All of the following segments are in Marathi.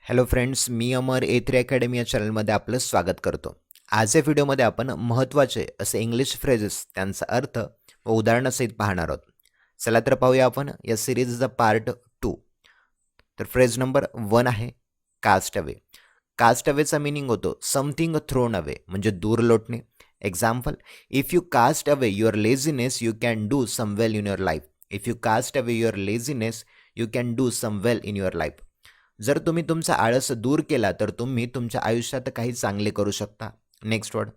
हॅलो फ्रेंड्स, मी अमर A3 अकॅडमी या चॅनलमध्ये आपलं स्वागत करतो. आज या व्हिडिओमध्ये आपण महत्त्वाचे असे इंग्लिश फ्रेजेस, त्यांचा अर्थ व उदाहरणासहित पाहणार आहोत. चला तर पाहूया आपण या सिरीजचा पार्ट 2. तर फ्रेज नंबर 1 आहे कास्ट अवे. कास्ट अवेचा मिनिंग होतो समथिंग थ्रोन अवे, म्हणजे दूर लोटणे. Example, if you cast away your laziness you can do some well in your life. If you cast away your laziness you can do some well in your life. जर तुम्ही तुमचा आळस दूर केला तर तुम्ही तुमच्या आयुष्यात काही चांगले करू शकता. Next word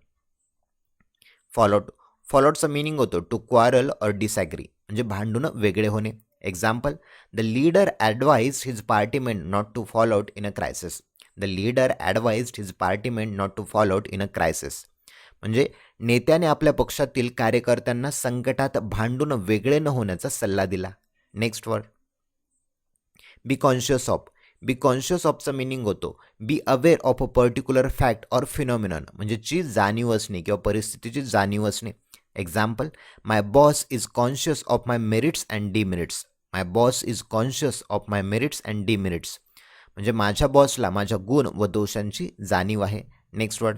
fall out. फॉलोटचा मिनिंग होतो टू क्वारल ऑर डिसॅग्री, म्हणजे भांडून वेगळे होणे. Example, the leader advise his party men not to fall out in a crisis. The leader advised his party men not to fall out in a crisis, म्हणजे नेत्याने आपल्या पक्षातील कार्यकर्त्यांना संकटात भांडून वेगळे न होण्याचा सल्ला दिला. Next word be conscious of. Be conscious ऑफचा मिनिंग होतो be aware of a particular fact or phenomenon, म्हणजे ची जाणीव असणे किंवा परिस्थितीची जाणीव असणे. Example, my boss is conscious of my merits and demerits. My boss is conscious of my merits and demerits, म्हणजे माझ्या बॉसला माझ्या गुण व दोषांची जाणीव आहे. Next word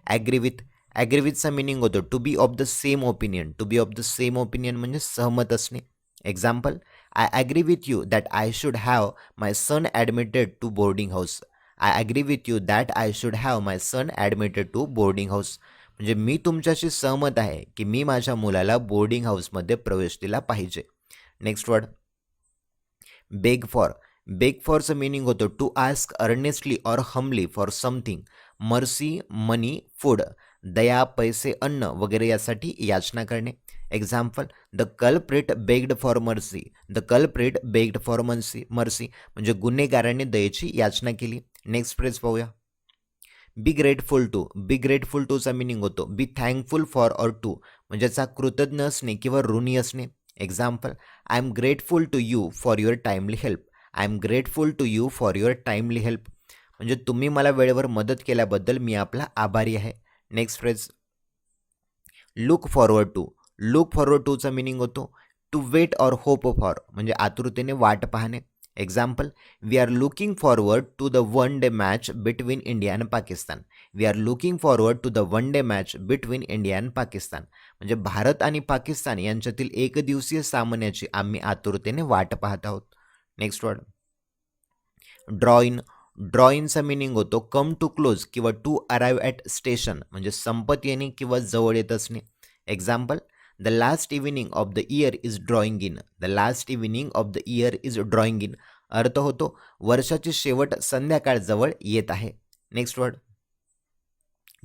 agree with. Agree विथचा मिनिंग होतो to be of the same opinion. To be of the same opinion म्हणजे सहमत असणे. Example, I agree with you that I should have my son admitted to boarding house. I agree with you that I should have my son admitted to boarding house, म्हणजे मी तुमच्याशी सहमत आहे की मी माझ्या मुलाला बोर्डिंग हाऊसमध्ये प्रवेश दिला पाहिजे. Next word beg for. Beg फॉरचं मिनिंग होतं to ask earnestly or humbly for something. Mercy, money, food. दया, पैसे, अन्न वगैरे यासाठी याचना करणे. Example, the culprit begged for mercy. The culprit begged for mercy, म्हणजे गुन्हेगारांनी दयेची याचना केली. नेक्स्ट फ्रेज पाहूया be grateful to. Be grateful टूचा मिनिंग होतो be thankful for or to, म्हणजे कृतज्ञ असणे किंवा ऋणी असणे. Example, I am grateful to you for your timely help. I am grateful to you for your timely help, म्हणजे तुम्ही मला वेळेवर मदत केल्याबद्दल मी आपला आभारी आहे. Next phrase look forward to. Look forward टूचा मिनिंग होतो to wait or hope for, म्हणजे आतुरतेने वाट पाहणे. Example, we are looking forward to the one day match between India and Pakistan. We are looking forward to the one day match between India and Pakistan, म्हणजे भारत आणि पाकिस्तान यांच्यातील एकदिवसीय सामन्याची आम्ही आतुरतेने वाट पाहत आहोत. Next word draw in. Draw इनचा मिनिंग होतो कम टू क्लोज किंवा टू अराईव्ह ॲट स्टेशन, म्हणजे संपत येणे किंवा जवळ येत असणे. Example, the last evening of the year is drawing in. The last evening of the year is drawing in, अर्थ होतो वर्षाची शेवट संध्याकाळ जवळ येत आहे. Next word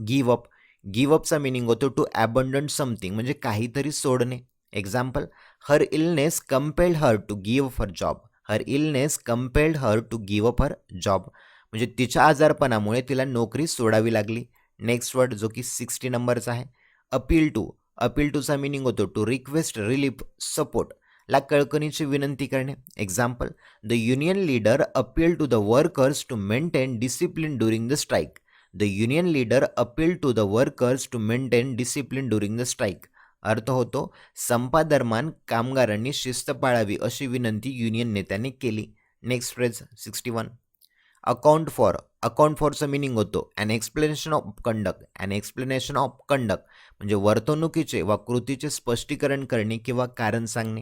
give up. Give अपचा मिनिंग होतो टू ॲबंडन समथिंग, म्हणजे काहीतरी सोडणे. Example, her illness compelled her to give up her job. Her illness compelled her to give up her job, म्हणजे तिच्या आजारपणामुळे तिला नोकरी सोडावी लागली. नेक्स्ट वर्ड जो की 60 नंबरचा आहे अपील टू. अपील टूचा मिनिंग होतो टू रिक्वेस्ट रिलीफ सपोर्ट, ला कळकणीची विनंती करणे. Example, the union leader appeal to the workers to maintain discipline during the strike. The union leader appeal to the workers to maintain discipline during the strike, अर्थ होतो संपादरम्यान कामगारांनी शिस्त पाळावी अशी विनंती युनियन नेत्यांनी केली. Next phrase 61 account for. Account फॉरचं मिनिंग होतो an explanation of conduct. An explanation of conduct, म्हणजे वर्तणुकीचे वा कृतीचे स्पष्टीकरण करणे किंवा कारण सांगणे.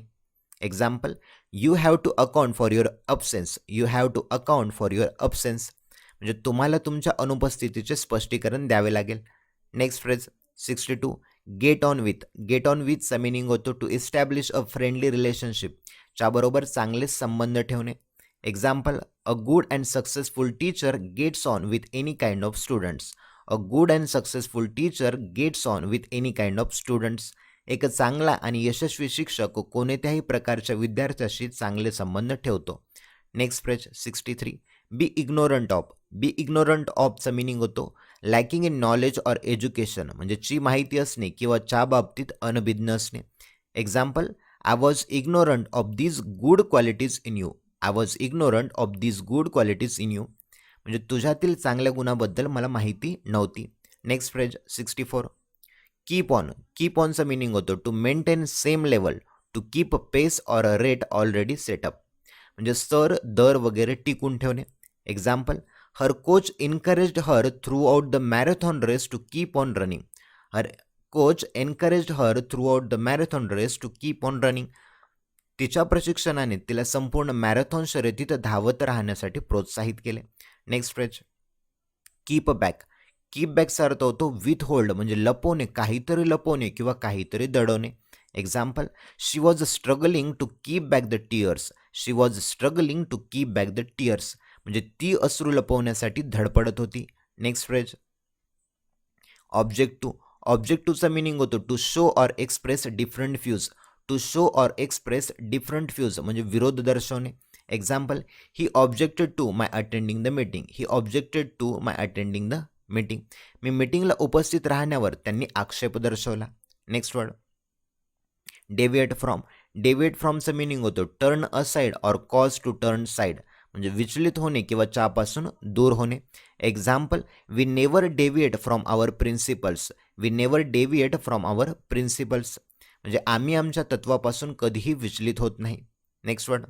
Example, you have to account for your absence. You have to account for your absence, म्हणजे तुम्हाला तुमच्या अनुपस्थितीचे स्पष्टीकरण द्यावे लागेल. Next phrase 62 get on with. Get on विथचा मिनिंग होतो to establish a friendly relationship, च्याबरोबर चांगले संबंध ठेवणे. Example, a good and successful teacher gets on with any kind of students. A good and successful teacher gets on with any kind of students, एक चांगला आणि यशस्वी शिक्षक कोणत्याही प्रकारच्या विद्यार्थ्याशी चांगले संबंध ठेवतो. Next phrase 63 be ignorant of. Be ignorant ऑफचा मिनिंग होतो lacking in knowledge or education, म्हणजे ची माहिती असणे किंवा च्या बाबतीत अनभिज्ञ असणे. Example, I was ignorant of these good qualities in you. I was ignorant of these good qualities in you, म्हणजे तुझ्यातील चांगल्या गुणाबद्दल मला माहिती नव्हती. Next phrase 64 keep on. Keep ऑनचा मिनिंग होतो to maintain same level, to keep Paes or a rate already set up, म्हणजे स्तर दर वगैरे टिकून ठेवणे. Example, her coach encouraged her throughout the marathon race to keep on running. Her coach encouraged her throughout the marathon race to keep on running. तिच्या प्रशिक्षणाने तिला संपूर्ण मॅरेथॉन शर्यतीत धावत राहण्यासाठी प्रोत्साहित केले. Next phrase, keep back. Keep बॅकचा अर्थ होतो विथ होल्ड, म्हणजे लपवणे, काहीतरी लपवणे किंवा काहीतरी दडवणे. Example, she was struggling to keep back the tears. She was struggling to keep back the tears, म्हणजे ती अश्रू लपवण्यासाठी धडपडत होती. Next phrase, object to. Object टूचा मिनिंग होतो to show or express different views. To show or express different views म्हणजे विरोध दर्शवणे. Example, he objected to my attending the meeting. He objected to my attending the meeting. मी मीटिंगला उपस्थित राहण्यावर त्यांनी आक्षेप दर्शवला. Next word, deviate from. Deviate फ्रॉमचं मिनिंग होतो turn aside or cause to turn side, म्हणजे विचलित होणे किंवा चापासून दूर होणे. Example, we never deviate from our principles. We never deviate from our principles, म्हणजे आम्ही आमच्या तत्वापासून कधीही विचलित होत नाही. Next word,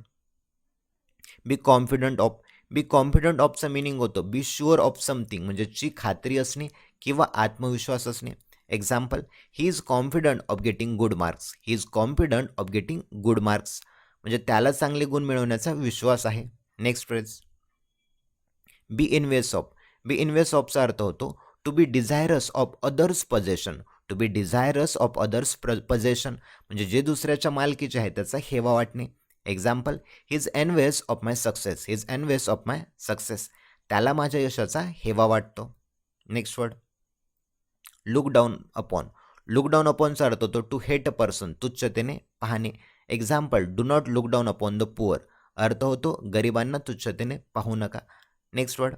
be confident of. Be confident ऑफचा मिनिंग होतो बी शुअर ऑफ समथिंग, म्हणजे ची खात्री असणे किंवा आत्मविश्वास असणे. Example, he is confident of getting good marks. He is confident of getting good marks, म्हणजे त्याला चांगले गुण मिळवण्याचा विश्वास आहे. Next phrase, be envious of. Be envious ऑफचा अर्थ होतो to be desirous of others possession. To be desirous of others possession, म्हणजे जे दुसऱ्याच्या मालकीचे आहे त्याचा हेवा वाटणे. Example, he is envious of my success. He is envious of my success, त्याला माझ्या यशाचा हेवा वाटतो. Next word, look down upon. Look down अपॉनचा अर्थ होतो टू हेट अ पर्सन, तुच्छतेने पाहणे. Example, do not look down upon the poor. अर्थ होतो गरिबांना तुच्छतेने पाहू नका. Next word,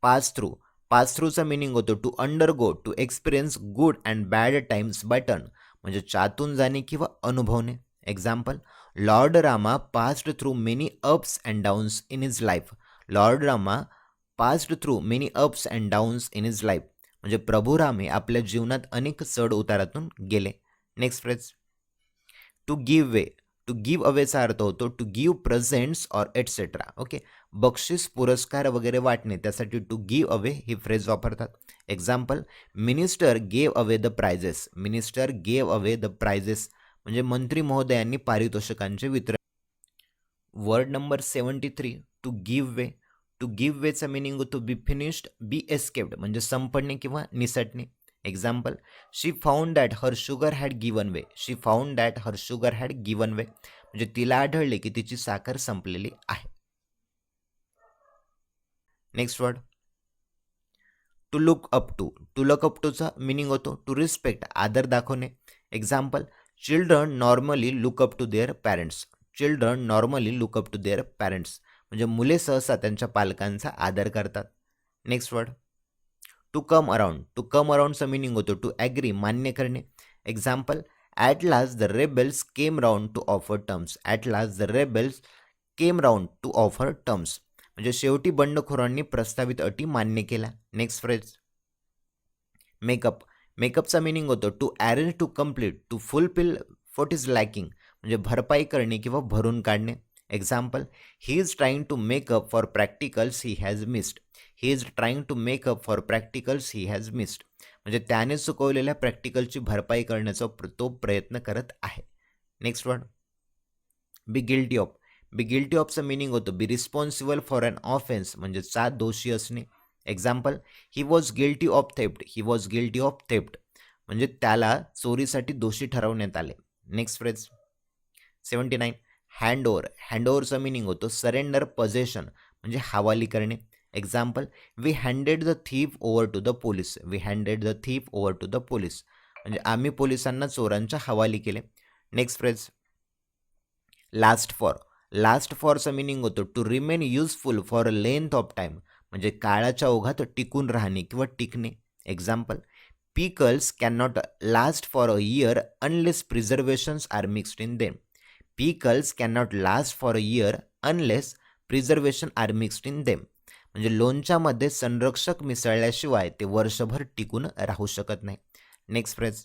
pass through. Pass थ्रूचा मिनिंग होतो to undergo, to experience good and bad times by turn, म्हणजे चातून जाणे किंवा अनुभवणे. Example, lord Rama passed through many ups and downs in his life. Lord Rama passed through many ups and downs in his life, म्हणजे प्रभू राम हे आपल्या जीवनात अनेक चढ उतारातून गेले. Next phrase, to give way. To give अवेचा अर्थ होतो to give presents or etcetera. Okay, बक्षीस, पुरस्कार वगैरे वाटणे, त्यासाठी टू गिव्ह अवे ही फ्रेज वापरतात. Example, minister gave away the prizes. Minister gave away the prizes, म्हणजे मंत्री महोदयांनी पारितोषिकांचे वितरण. Word number 73, to give way. To give वेचा मिनिंग होतो बी फिनिश्ड, बी एस्केप्ड, म्हणजे संपणे किंवा निसटणे. Example, she found that her sugar had given way. She found that her sugar had given way, म्हणजे तिला आढळले की तिची साखर संपलेली आहे. Next word, to look up to. To look up टूचा मिनिंग होतो टू रिस्पेक्ट, आदर दाखवणे. Example, children normally look up to their parents. Children normally look up to their parents, म्हणजे मुले सहसा त्यांच्या पालकांचा आदर करतात. Next word, to come around. To come अराउंडचा मिनिंग होतो टू ॲग्री, मान्य करणे. Example, at last the rebels came round to offer terms. At last the rebels came round to offer terms, म्हणजे शेवटी बंडखोरांनी प्रस्तावित अटी मान्य केल्या. Next phrase, make up. मेकअपचा मिनिंग होतो to arrange, to complete, to fulfil what is lacking, म्हणजे भरपाई करणे किंवा भरून काढणे. Example, he is trying to make up for practicals he has missed. He is trying to make up for practicals he has missed, म्हणजे त्याने चुकवलेल्या प्रॅक्टिकलची भरपाई करण्याचा तो प्रयत्न करत आहे. Next word, be guilty of. Be guilty ऑफचं मिनिंग होतं be responsible for an offence, म्हणजे दोषी असणे. Example, he was guilty of theft. He was guilty of theft, म्हणजे त्याला चोरीसाठी दोषी ठरवण्यात आले. Next phrase, 79, hand over. Hand ओव्हरचा मिनिंग होतो सरेंडर पजेशन, म्हणजे हवाली करणे. Example, we handed the thief over to the police. We handed the thief over to the police, म्हणजे आम्ही पोलिसांना चोरांच्या हवाली केले. Next phrase, last for. Last फॉरचा मिनिंग होतो to remain useful for a length of time, म्हणजे काळाच्या ओघात टिकून राहणे किंवा टिकणे. Example, pickles can not last for a year unless preservations are mixed in them. Pickles can not last for a year unless preservation are mixed in them, म्हणजे लोणच्यामध्ये संरक्षक मिसळल्याशिवाय ते वर्षभर टिकून राहू शकत नाही. Next phrase,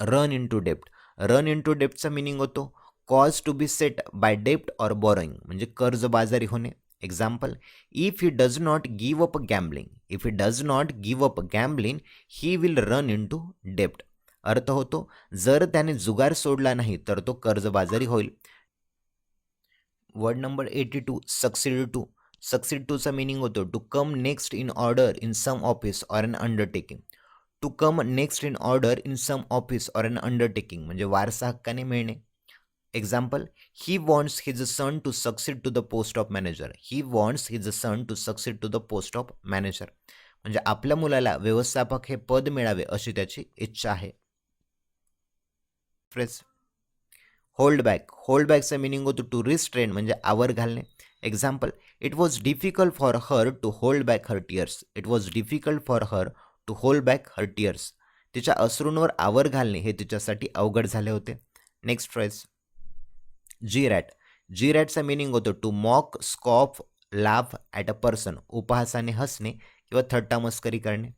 run in to डेप्ट. रन इन टू डेप्टचा मिनिंग होतो cause to be set by डेप्ट ऑर बॉरोइंग, म्हणजे कर्जबाजारी होणे. Example, if he does not give up gambling, if he does not give up gambling he will run in to डेप्ट. अर्थ होतो, जर त्याने जुगार सोडला नाही तर तो कर्जबाजारी होईल. Word number 82, succeed to. Succeed टूचा मिनिंग होतो to come next in order in some office or an undertaking. To come next in order in some office or an undertaking म्हणजे वारसा हक्काने मिळणे. Example, he wants his son to succeed to the post of manager. He wants his son to succeed to the post of manager म्हणजे आपल्या मुलाला व्यवस्थापक हे पद मिळावे अशी त्याची इच्छा आहे. Phrase, hold back. होल्ड बॅकचा मिनिंग होतो टू रिस्ट्रेन म्हणजे आवर घालणे. Example, it was difficult for her to hold back her tears. It was difficult for her to hold back her tears. तिच्या अश्रूंवर आवर घालणे हे तिच्यासाठी अवघड झाले होते. Next phrase, jeer at. Jeer रॅटचा मिनिंग होतो to mock, scoff, laugh at a person. उपहासाने हसणे किंवा थट्टा मस्करी करणे.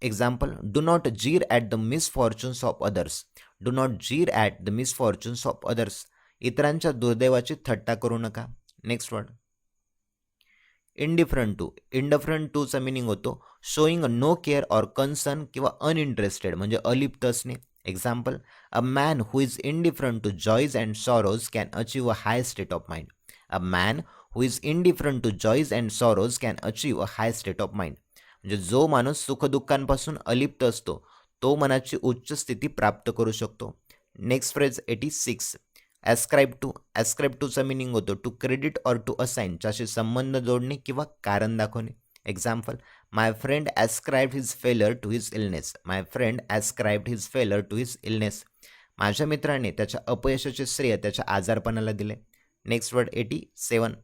Example, do not jeer at the misfortunes of others. Do not jeer at the misfortunes of others. इतरांच्या दुर्दैवाची थट्टा करू नका. Next word, indifferent to. Indifferent टूचा मिनिंग होतो showing no care or concern किंवा अनइंटरेस्टेड म्हणजे अलिप्त असणे. Example, a man who is indifferent to joys and sorrows can achieve a high state of mind. A man who is indifferent to joys and sorrows can achieve a high state of mind म्हणजे जो माणूस सुखदुःखांपासून अलिप्त असतो तो मनाची उच्च स्थिती प्राप्त करू शकतो. Next phrase 86, ascribe to. Ascribe टूचा मिनिंग होतो to credit or to assign च्याशी संबंध जोडणे किंवा कारण दाखवणे. Example, my friend ascribed his failure to his illness. My friend ascribed his failure to his illness. माझ्या मित्राने त्याच्या अपयशाचे श्रेय त्याच्या आजारपणाला दिले. Next word 87,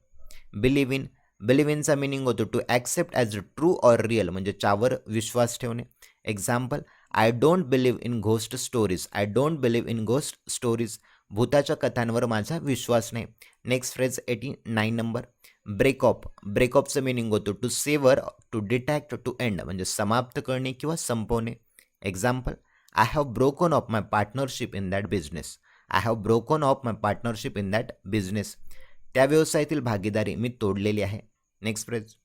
believe in. Believe इनचा मिनिंग होतो to accept as true or real म्हणजे त्यावर विश्वास ठेवणे. Example, I don't believe in ghost stories. I don't believe in ghost stories. भूताच्या कथांवर माझा विश्वास नाही. Next phrase 89 number, break off. Break ऑफचं मिनिंग होतो टू सेवर, टू डिटॅक्ट, टू एंड म्हणजे समाप्त करणे किंवा संपवणे. Example, I have broken off my partnership in that business. I have broken off my partnership in that business. त्या व्यवसायातील भागीदारी मी तोडलेली आहे. Next phrase,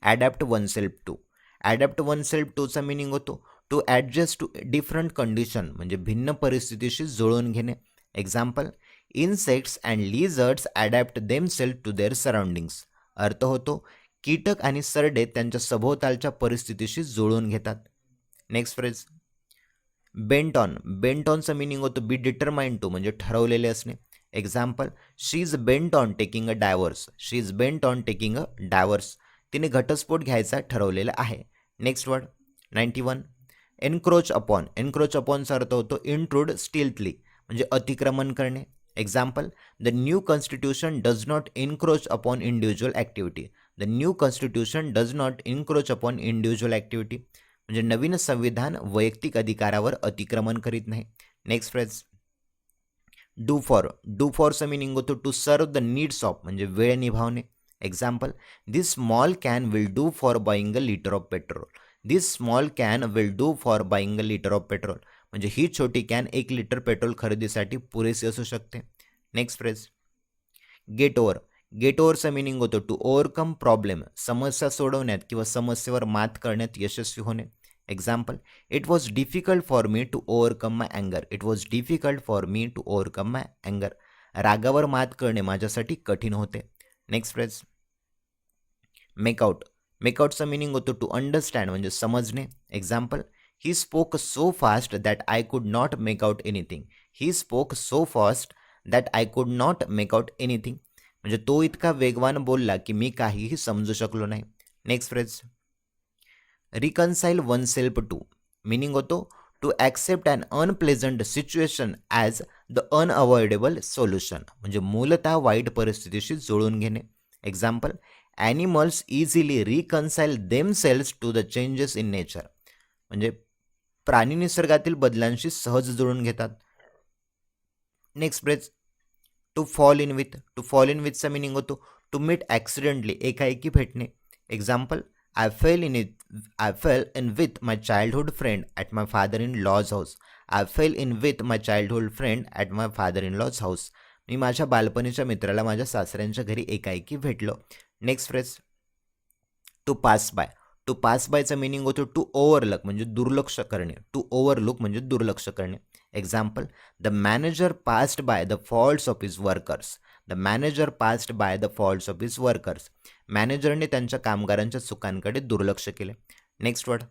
adapt oneself to. Adapt oneself टूचा meaning होतो to adjust to different condition म्हणजे भिन्न परिस्थितीशी जुळवून घेणे. Example, insects and lizards adapt themselves to their surroundings. अर्थ होतो, कीटक आणि सरडे त्यांच्या सभोवतालच्या परिस्थितीशी जुळवून घेतात. Next phrase, bent on. Bent ऑनचा मिनिंग होतो बी डिटरमाइंड टू म्हणजे ठरवलेले असणे. Example, she is bent on taking a divorce. She is bent on taking a divorce. तिने घटस्फोट घ्यायचा ठरवलेला आहे. Next word 91, encroach upon. Encroach अपॉनचा अर्थ होतो इंट्रूड स्टिल्थली म्हणजे अतिक्रमण करणे. Example, the new constitution does not encroach upon individual activity. The new constitution does not encroach upon individual activity म्हणजे नवीन संविधान वैयक्तिक अधिकारावर अतिक्रमण करीत नाही. Next phrase, do for. Do फॉरचं मिनिंग होतो to serve the needs of म्हणजे वेळ निभावणे. Example, this small can will do for buying a litre of petrol. This small can will do for buying a litre of petrol म्हणजे ही छोटी कॅन 1 लिटर पेट्रोल खरेदीसाठी पुरेशी असू शकते. Next phrase, gate over. Gate ओव्हरचा meaning होतो टू ओव्हरकम प्रॉब्लेम. समस्या सोडवण्यात किंवा समस्येवर मात करण्यात यशस्वी होणे. Example, it was difficult for me to overcome my अँगर. It was difficult for me to overcome माय अँगर. रागावर मात करणे माझ्यासाठी कठीण होते. Next phrase, make-out. मेकआउटचा मिनिंग होतो टू अंडरस्टँड म्हणजे समजणे. Example, he spoke so fast that I could not make out anything. He spoke so fast that I could not make out anything म्हणजे तो इतका वेगवान बोलला की मी काहीही समजू शकलो नाही. Next phrase, reconcile oneself to. Meaning होतो to accept an unpleasant situation as the unavoidable solution म्हणजे मूलतः वाईट परिस्थितीशी जुळून घेणे. Example, animals easily reconcile themselves to the changes in nature म्हणजे प्राणी निसर्गातील बदलांशी सहज जुळून घेतात. Next phrase, to fall in with. To fall in विथचा मिनिंग होतो टू मीट ॲक्सिडेंटली एकाएकी भेटणे. Example, I fell in with my childhood friend at my father-in-law's house. I fell in with my childhood friend at my father-in-law's house. मी माझ्या बालपणीच्या मित्राला माझ्या सासऱ्यांच्या घरी एकाएकी भेटलो. Next phrase, to pass by. To pass बायचा मिनिंग होतो टू ओव्हरलक म्हणजे दुर्लक्ष करणे. टू ओव्हरलुक म्हणजे दुर्लक्ष करणे. Example, the manager passed by the faults of his workers. The manager passed by the faults of his workers. मॅनेजरने त्यांच्या कामगारांच्या चुकांकडे दुर्लक्ष केले. Next word,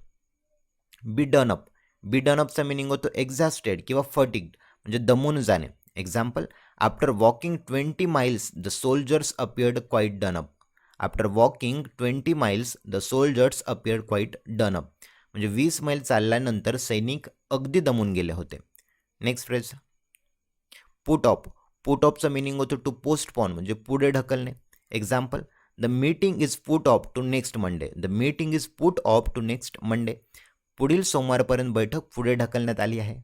be done up. Be done अपचा मिनिंग होतो एक्झॉस्टेड किंवा फटिग्ड म्हणजे दमून जाणे. Example, after walking 20 miles the soldiers appeared quite done up. After walking 20 miles the soldiers appeared quite done up म्हणजे 20 मैल चालल्यानंतर सैनिक अगदी दमून गेले होते. Next phrase, put off. Put ऑफचा मिनिंग होतो टू पोस्टपॉन म्हणजे पुढे ढकलणे. Example, the meeting is put off to next Monday. The meeting is put off to next Monday. पुढील सोमवारपर्यंत बैठक पुढे ढकलण्यात आली आहे.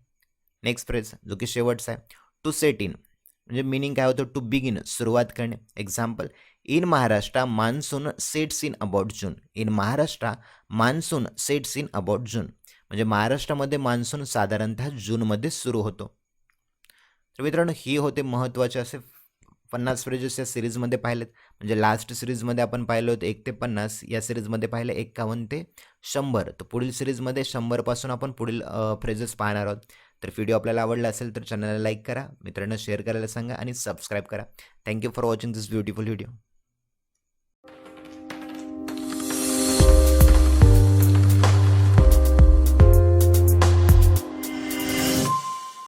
नेक्स्ट फ्रेज जो की शेवटचा आहे, टू सेट इन म्हणजे मिनिंग काय होतं, टू बिगिन सुरुवात करणे. Example, in Maharashtra monsoon sets in about June. In Maharashtra monsoon sets in about June म्हणजे महाराष्ट्रामध्ये मान्सून साधारणतः जूनमध्ये सुरू होतो. तर मित्रांनो, ही होते महत्त्वाचे असे 50 फ्रेजेस या सिरीजमध्ये पाहिलेत. म्हणजे लास्ट सिरीजमध्ये आपण पाहिलं होतं 1 ते 50, या सिरीजमध्ये पाहिलं 51 ते 100. तर पुढील सिरीजमध्ये 100 पासून आपण पुढील फ्रेजेस पाहणार आहोत. तर व्हिडिओ आपल्याला आवडला असेल तर चॅनलला लाईक करा, मित्रांना शेअर करायला सांगा आणि सबस्क्राईब करा. Thank you for watching this beautiful video.